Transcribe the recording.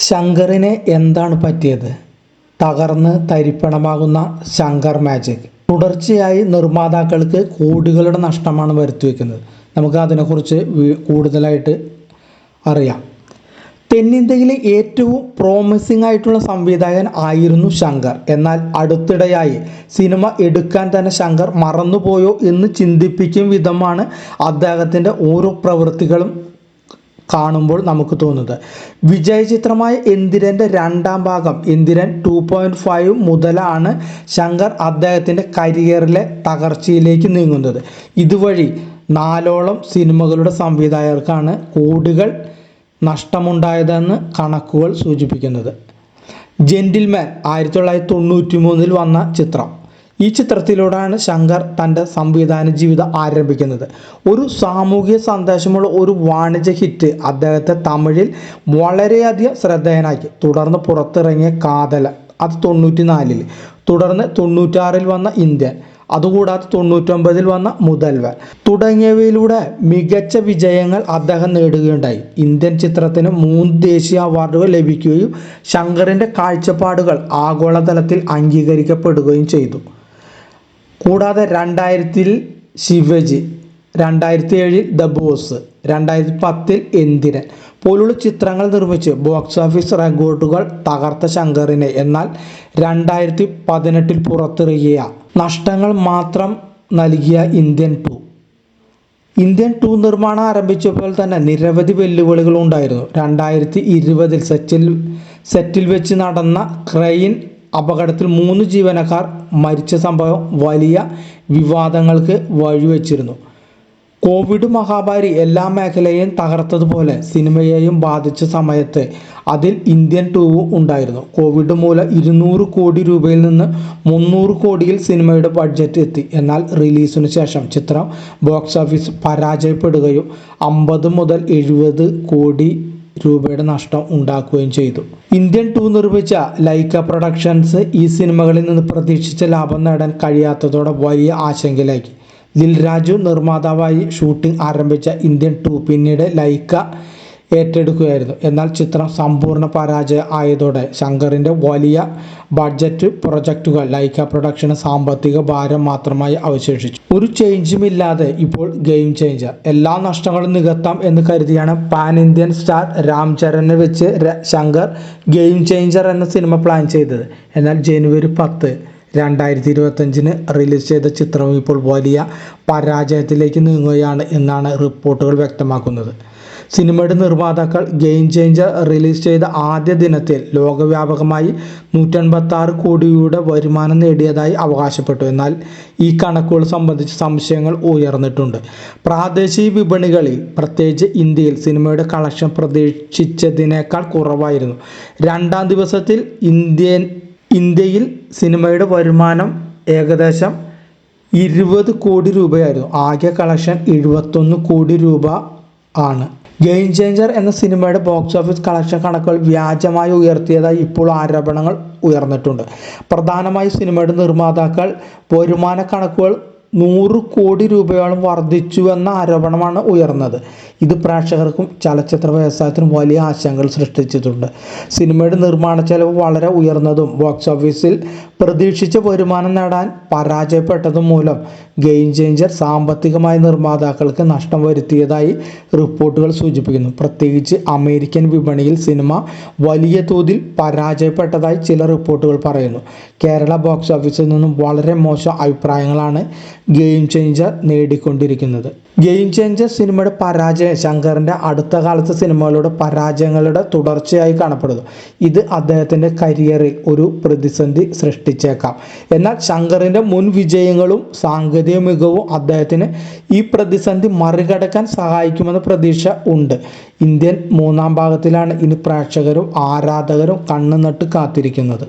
ശങ്കറിന് എന്താണ് പറ്റിയത്? തകർന്ന് തരിപ്പണമാകുന്ന ശങ്കർ മാജിക്. തുടർച്ചയായി നിർമ്മാതാക്കൾക്ക് കോടികളുടെ നഷ്ടമാണ് വരുത്തിവെക്കുന്നത്. നമുക്ക് അതിനെക്കുറിച്ച് കൂടുതലായിട്ട് അറിയാം. തെന്നിന്ത്യയിലെ ഏറ്റവും പ്രോമിസിംഗ് ആയിട്ടുള്ള സംവിധായകൻ ആയിരുന്നു ശങ്കർ. എന്നാൽ അടുത്തിടെയായി സിനിമ എടുക്കാൻ തന്നെ ശങ്കർ മറന്നുപോയോ എന്ന് ചിന്തിപ്പിക്കും വിധമാണ് അദ്ദേഹത്തിൻ്റെ ഓരോ പ്രവൃത്തികളും കാണുമ്പോൾ നമുക്ക് തോന്നുന്നത്. വിജയ ചിത്രമായ എന്തിരൻ്റെ രണ്ടാം ഭാഗം എന്തിരൻ 2.5 മുതലാണ് ശങ്കർ അദ്ദേഹത്തിൻ്റെ കരിയറിലെ തകർച്ചയിലേക്ക് നീങ്ങുന്നത്. ഇതുവഴി 4ഓളം സിനിമകളുടെ സംവിധായകർക്കാണ് കോടികൾ നഷ്ടമുണ്ടായതെന്ന് കണക്കുകൾ സൂചിപ്പിക്കുന്നത്. ജെന്റിൽമാൻ 1993 വന്ന ചിത്രം. ഈ ചിത്രത്തിലൂടെയാണ് ശങ്കർ തൻ്റെ സംവിധാന ജീവിതം ആരംഭിക്കുന്നത്. ഒരു സാമൂഹിക സന്ദേശമുള്ള ഒരു വാണിജ്യ ഹിറ്റ് അദ്ദേഹത്തെ തമിഴിൽ വളരെയധികം ശ്രദ്ധേയനാക്കി. തുടർന്ന് പുറത്തിറങ്ങിയ കാതല, അത് 94, തുടർന്ന് 96 വന്ന ഇന്ത്യൻ, അതുകൂടാതെ 99 വന്ന മുതൽവൻ തുടങ്ങിയവയിലൂടെ മികച്ച വിജയങ്ങൾ അദ്ദേഹം നേടുകയുണ്ടായി. ഇന്ത്യൻ ചിത്രത്തിന് 3 ദേശീയ അവാർഡുകൾ ലഭിക്കുകയും ശങ്കറിൻ്റെ കാഴ്ചപ്പാടുകൾ ആഗോളതലത്തിൽ അംഗീകരിക്കപ്പെടുകയും ചെയ്തു. കൂടാതെ 2000 ശിവജി, 2007 ദ ബോസ്, 2010 എന്തിരൻ പോലുള്ള ചിത്രങ്ങൾ നിർമ്മിച്ച് ബോക്സ് ഓഫീസ് റെക്കോർഡുകൾ തകർത്ത ശങ്കറിനെ എന്നാൽ 2018 പുറത്തിറങ്ങിയ നഷ്ടങ്ങൾ മാത്രം നൽകിയ ഇന്ത്യൻ 2 നിർമ്മാണം ആരംഭിച്ചപ്പോൾ തന്നെ നിരവധി വെല്ലുവിളികൾ ഉണ്ടായിരുന്നു. 2020 സെറ്റിൽ വെച്ച് നടന്ന ക്രെയിൻ അപകടത്തിൽ 3 ജീവനക്കാർ മരിച്ച സംഭവം വലിയ വിവാദങ്ങൾക്ക് വഴിവെച്ചിരുന്നു. കോവിഡ് മഹാമാരി എല്ലാ മേഖലയെയും തകർത്തതുപോലെ സിനിമയെയും ബാധിച്ച സമയത്ത് അതിൽ ഇന്ത്യൻ 2 ഉണ്ടായിരുന്നു. കോവിഡ് മൂലം 200 കോടി രൂപയിൽ നിന്ന് 300 കോടിയിൽ സിനിമയുടെ ബഡ്ജറ്റ് എത്തി. എന്നാൽ റിലീസിനു ശേഷം ചിത്രം ബോക്സ് ഓഫീസ് പരാജയപ്പെടുകയും 50 മുതൽ 70 കോടി രൂപയുടെ നഷ്ടം ഉണ്ടാക്കുകയും ചെയ്തു. ഇന്ത്യൻ 2 നിർമ്മിച്ച ലൈക്ക പ്രൊഡക്ഷൻസ് ഈ സിനിമകളിൽ നിന്ന് പ്രതീക്ഷിച്ച ലാഭം നേടാൻ കഴിയാത്തതോടെ വലിയ ആശങ്കയിലാക്കി. ദിൽരാജു നിർമ്മാതാവായി ഷൂട്ടിംഗ് ആരംഭിച്ച ഇന്ത്യൻ 2 പിന്നീട് ലൈക്ക ഏറ്റെടുക്കുകയായിരുന്നു. എന്നാൽ ചിത്രം സമ്പൂർണ്ണ പരാജയം ആയതോടെ ശങ്കറിൻ്റെ വലിയ ബഡ്ജറ്റ് പ്രൊജക്റ്റുകൾ ലൈക്ക പ്രൊഡക്ഷന് സാമ്പത്തിക ഭാരം മാത്രമായി അവശേഷിച്ചു. ഒരു ചേഞ്ചുമില്ലാതെ ഇപ്പോൾ ഗെയിം ചേഞ്ചർ. എല്ലാ നഷ്ടങ്ങളും നികത്താം എന്ന് കരുതിയാണ് പാൻ ഇന്ത്യൻ സ്റ്റാർ രാം ചരനെ വെച്ച് ശങ്കർ ഗെയിം ചേഞ്ചർ എന്ന സിനിമ പ്ലാൻ ചെയ്തത്. എന്നാൽ ജനുവരി 10, 2025 റിലീസ് ചെയ്ത ചിത്രം ഇപ്പോൾ വലിയ പരാജയത്തിലേക്ക് നീങ്ങുകയാണ് എന്നാണ് റിപ്പോർട്ടുകൾ വ്യക്തമാക്കുന്നത്. സിനിമയുടെ നിർമ്മാതാക്കൾ ഗെയിം ചേഞ്ചർ റിലീസ് ചെയ്ത ആദ്യ ദിനത്തിൽ ലോകവ്യാപകമായി 186 കോടിയുടെ വരുമാനം നേടിയതായി അവകാശപ്പെട്ടു. എന്നാൽ ഈ കണക്കുകൾ സംബന്ധിച്ച് സംശയങ്ങൾ ഉയർന്നിട്ടുണ്ട്. പ്രാദേശിക വിപണികളിൽ, പ്രത്യേകിച്ച് ഇന്ത്യയിൽ സിനിമയുടെ കളക്ഷൻ പ്രതീക്ഷിച്ചതിനേക്കാൾ കുറവായിരുന്നു. 2ാം ദിവസത്തിൽ ഇന്ത്യയിൽ സിനിമയുടെ വരുമാനം ഏകദേശം 20 കോടി രൂപയായിരുന്നു. ആകെ കളക്ഷൻ 71 കോടി രൂപ ആണ്. ഗെയിം ചേഞ്ചർ എന്ന സിനിമയുടെ ബോക്സ് ഓഫീസ് കളക്ഷൻ കണക്കുകൾ വ്യാജമായി ഉയർത്തിയതായി ഇപ്പോൾ ആരോപണങ്ങൾ ഉയർന്നിട്ടുണ്ട്. പ്രധാനമായും സിനിമയുടെ നിർമ്മാതാക്കൾ വരുമാന കണക്കുകൾ 100 കോടി രൂപയോളം വർദ്ധിച്ചുവെന്ന ആരോപണമാണ് ഉയർന്നത്. ഇത് പ്രേക്ഷകർക്കും ചലച്ചിത്ര വ്യവസായത്തിനും വലിയ ആശങ്കകൾ സൃഷ്ടിച്ചിട്ടുണ്ട്. സിനിമയുടെ നിർമ്മാണ ചെലവ് വളരെ ഉയർന്നതും ബോക്സ് ഓഫീസിൽ പ്രതീക്ഷിച്ച വരുമാനം നേടാൻ പരാജയപ്പെട്ടതും മൂലം ഗെയിം ചേഞ്ചർ സാമ്പത്തികമായി നിർമ്മാതാക്കൾക്ക് നഷ്ടം വരുത്തിയതായി റിപ്പോർട്ടുകൾ സൂചിപ്പിക്കുന്നു. പ്രത്യേകിച്ച് അമേരിക്കൻ വിപണിയിൽ സിനിമ വലിയ തോതിൽ പരാജയപ്പെട്ടതായി ചില റിപ്പോർട്ടുകൾ പറയുന്നു. കേരള ബോക്സ് ഓഫീസിൽ നിന്നും വളരെ മോശം അഭിപ്രായങ്ങളാണ് ഗെയിം ചേഞ്ചർ നേടിക്കൊണ്ടിരിക്കുന്നത്. ഗെയിം ചേഞ്ചർ സിനിമയുടെ പരാജയം ശങ്കറിൻ്റെ അടുത്ത കാലത്തെ സിനിമകളുടെ പരാജയങ്ങളുടെ തുടർച്ചയായി കാണപ്പെടുന്നു. ഇത് അദ്ദേഹത്തിൻ്റെ കരിയറിൽ ഒരു പ്രതിസന്ധി സൃഷ്ടിച്ചേക്കാം. എന്നാൽ ശങ്കറിൻ്റെ മുൻ വിജയങ്ങളും സാങ്കേതിക മികവും അദ്ദേഹത്തിന് ഈ പ്രതിസന്ധി മറികടക്കാൻ സഹായിക്കുമെന്ന പ്രതീക്ഷ ഉണ്ട്. ഇന്ത്യൻ 3ാം ഭാഗത്തിലാണ് ഇനി പ്രേക്ഷകരും ആരാധകരും കണ്ണുനട്ട് കാത്തിരിക്കുന്നത്.